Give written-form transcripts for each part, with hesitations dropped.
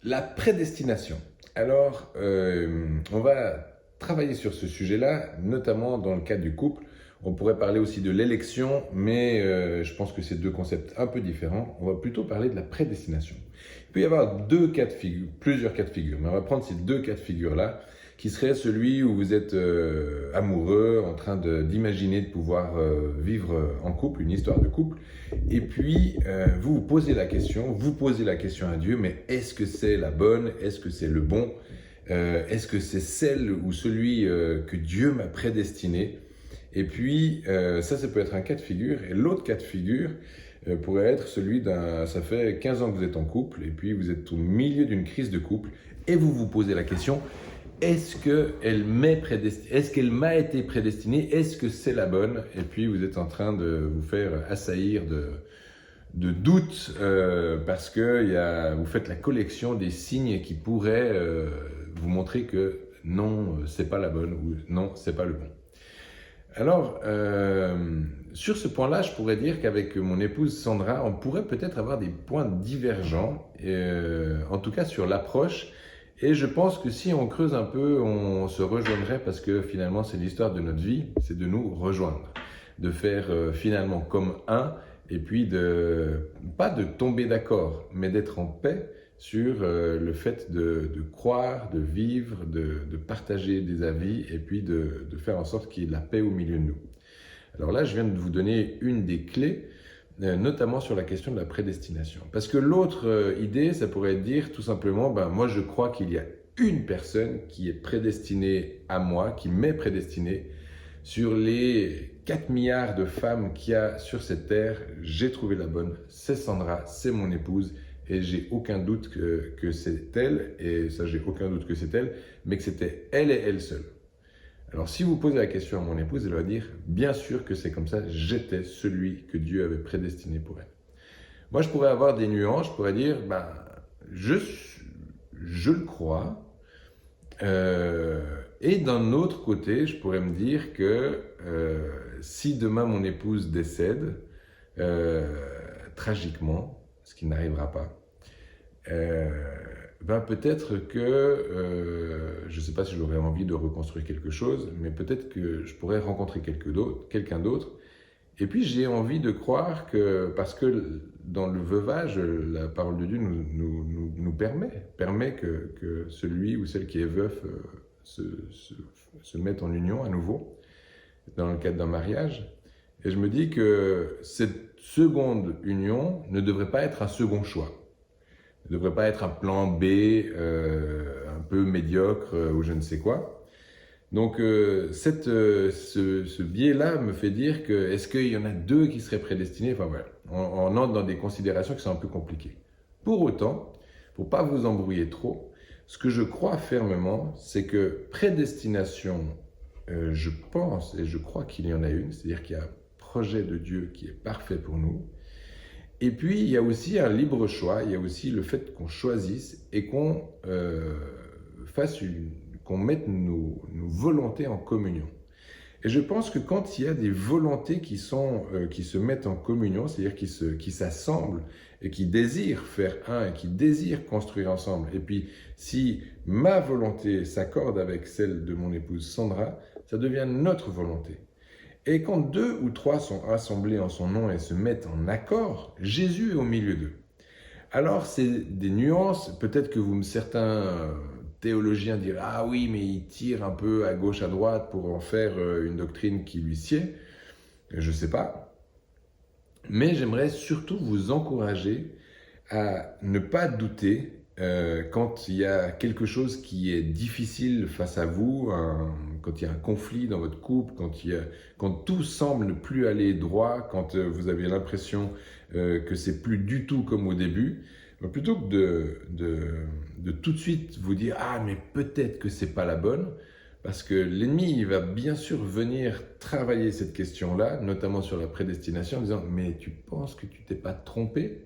La prédestination. Alors, on va travailler sur ce sujet-là, notamment dans le cadre du couple. On pourrait parler aussi de l'élection, mais je pense que c'est deux concepts un peu différents. On va plutôt parler de la prédestination. Il peut y avoir plusieurs cas de figure, mais on va prendre ces deux cas de figure-là, qui serait celui où vous êtes amoureux, en train d'imaginer de pouvoir vivre en couple, une histoire de couple, et puis vous posez la question à Dieu, mais est-ce que c'est la bonne, est-ce que c'est le bon, est-ce que c'est celle ou celui que Dieu m'a prédestiné? Et puis ça peut être un cas de figure, et l'autre cas de figure pourrait être celui ça fait 15 ans que vous êtes en couple, et puis vous êtes au milieu d'une crise de couple, et vous vous posez la question, est-ce qu'elle m'a été prédestinée? Est-ce que c'est la bonne? Et puis vous êtes en train de vous faire assaillir de doutes parce que vous faites la collection des signes qui pourraient vous montrer que non, c'est pas la bonne ou non, c'est pas le bon. Alors, sur ce point-là, je pourrais dire qu'avec mon épouse Sandra, on pourrait peut-être avoir des points divergents, en tout cas sur l'approche. Et je pense que si on creuse un peu, on se rejoindrait parce que finalement, c'est l'histoire de notre vie, c'est de nous rejoindre, de faire finalement comme un, et puis pas de tomber d'accord, mais d'être en paix sur le fait de croire, de vivre, de partager des avis, et puis de faire en sorte qu'il y ait de la paix au milieu de nous. Alors là, je viens de vous donner une des clés, notamment sur la question de la prédestination. Parce que l'autre idée, ça pourrait être dire tout simplement, moi je crois qu'il y a une personne qui est prédestinée à moi, qui m'est prédestinée. Sur les 4 milliards de femmes qu'il y a sur cette terre, j'ai trouvé la bonne, c'est Sandra, c'est mon épouse, et j'ai aucun doute que c'est elle, et ça j'ai aucun doute que c'est elle, mais que c'était elle et elle seule. Alors si vous posez la question à mon épouse, elle va dire « Bien sûr que c'est comme ça, j'étais celui que Dieu avait prédestiné pour elle. » Moi, je pourrais avoir des nuances, je pourrais dire « Je le crois. » Et d'un autre côté, je pourrais me dire que si demain mon épouse décède, tragiquement, ce qui n'arrivera pas, peut-être que, je ne sais pas si j'aurais envie de reconstruire quelque chose, mais peut-être que je pourrais rencontrer quelqu'un d'autre. Et puis j'ai envie de croire que, parce que dans le veuvage, la parole de Dieu nous permet que celui ou celle qui est veuf se mette en union à nouveau, dans le cadre d'un mariage. Et je me dis que cette seconde union ne devrait pas être un second choix. Ne devrait pas être un plan B un peu médiocre ou je ne sais quoi. Donc ce biais-là me fait dire que est-ce qu'il y en a deux qui seraient prédestinés? Enfin voilà, on entre dans des considérations qui sont un peu compliquées. Pour autant, pour ne pas vous embrouiller trop, ce que je crois fermement, c'est que prédestination, je pense et je crois qu'il y en a une, c'est-à-dire qu'il y a un projet de Dieu qui est parfait pour nous. Et puis, il y a aussi un libre choix, il y a aussi le fait qu'on choisisse et qu'on mette nos volontés en communion. Et je pense que quand il y a des volontés qui se mettent en communion, c'est-à-dire qui s'assemblent et qui désirent faire un et qui désirent construire ensemble, et puis si ma volonté s'accorde avec celle de mon épouse Sandra, ça devient notre volonté. Et quand 2 ou 3 sont assemblés en son nom et se mettent en accord, Jésus est au milieu d'eux. Alors, c'est des nuances, peut-être que certains théologiens diront « Ah oui, mais il tire un peu à gauche, à droite pour en faire une doctrine qui lui sied. » Je ne sais pas. Mais j'aimerais surtout vous encourager à ne pas douter quand il y a quelque chose qui est difficile face à vous, quand il y a un conflit dans votre couple, quand tout semble ne plus aller droit, quand vous avez l'impression que c'est plus du tout comme au début, plutôt que de tout de suite vous dire « Ah, mais peut-être que c'est pas la bonne », parce que l'ennemi il va bien sûr venir travailler cette question-là, notamment sur la prédestination, en disant « Mais tu penses que tu t'es pas trompé ?»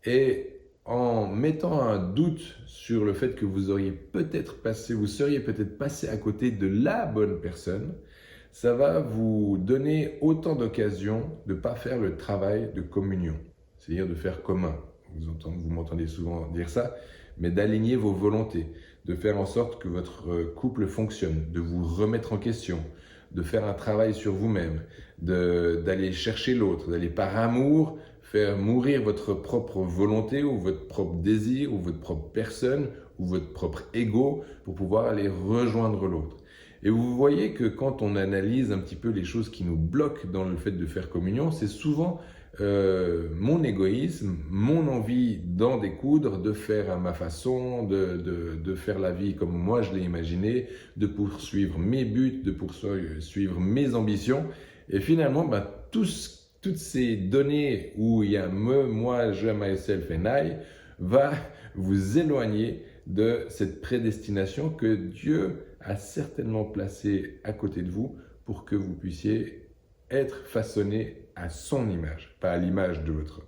Et en mettant un doute sur le fait que vous seriez peut-être passé à côté de la bonne personne, ça va vous donner autant d'occasions de ne pas faire le travail de communion, c'est-à-dire de faire commun. Vous m'entendez souvent dire ça. mais d'aligner vos volontés, de faire en sorte que votre couple fonctionne, de vous remettre en question, de faire un travail sur vous-même, d'aller chercher l'autre, d'aller par amour faire mourir votre propre volonté ou votre propre désir ou votre propre personne ou votre propre ego pour pouvoir aller rejoindre l'autre. Et vous voyez que quand on analyse un petit peu les choses qui nous bloquent dans le fait de faire communion, c'est souvent mon égoïsme, mon envie d'en découdre, de faire à ma façon, de faire la vie comme moi je l'ai imaginé, de poursuivre mes buts, de poursuivre mes ambitions. Et finalement, toutes ces données où il y a me, moi, je, myself and I, va vous éloigner de cette prédestination que Dieu a certainement placée à côté de vous pour que vous puissiez être façonné à son image, pas à l'image de votre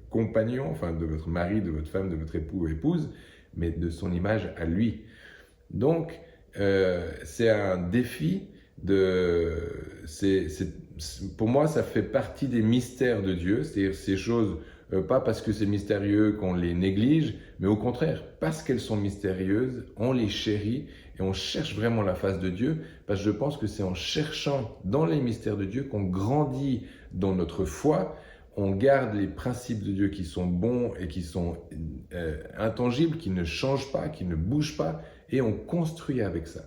compagnon, enfin de votre mari, de votre femme, de votre époux ou épouse, mais de son image à lui. Donc, c'est un défi pour moi, ça fait partie des mystères de Dieu, c'est-à-dire ces choses, pas parce que c'est mystérieux qu'on les néglige, mais au contraire, parce qu'elles sont mystérieuses, on les chérit et on cherche vraiment la face de Dieu, parce que je pense que c'est en cherchant dans les mystères de Dieu qu'on grandit dans notre foi, on garde les principes de Dieu qui sont bons et qui sont intangibles, qui ne changent pas, qui ne bougent pas, et on construit avec ça.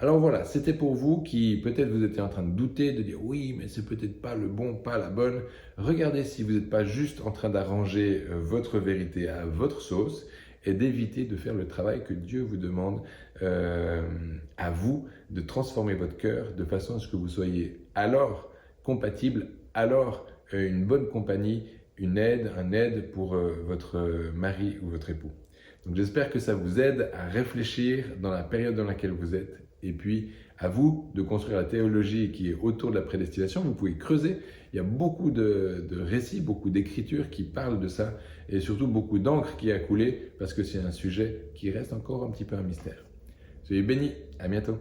Alors voilà, c'était pour vous qui peut-être vous étiez en train de douter, de dire oui, mais c'est peut-être pas le bon, pas la bonne. Regardez si vous n'êtes pas juste en train d'arranger votre vérité à votre sauce et d'éviter de faire le travail que Dieu vous demande à vous, de transformer votre cœur de façon à ce que vous soyez alors compatible, alors une bonne compagnie, un aide pour votre mari ou votre époux. Donc j'espère que ça vous aide à réfléchir dans la période dans laquelle vous êtes. Et puis, à vous de construire la théologie qui est autour de la prédestination. Vous pouvez creuser. Il y a beaucoup de récits, beaucoup d'écritures qui parlent de ça et surtout beaucoup d'encre qui a coulé parce que c'est un sujet qui reste encore un petit peu un mystère. Soyez bénis. À bientôt.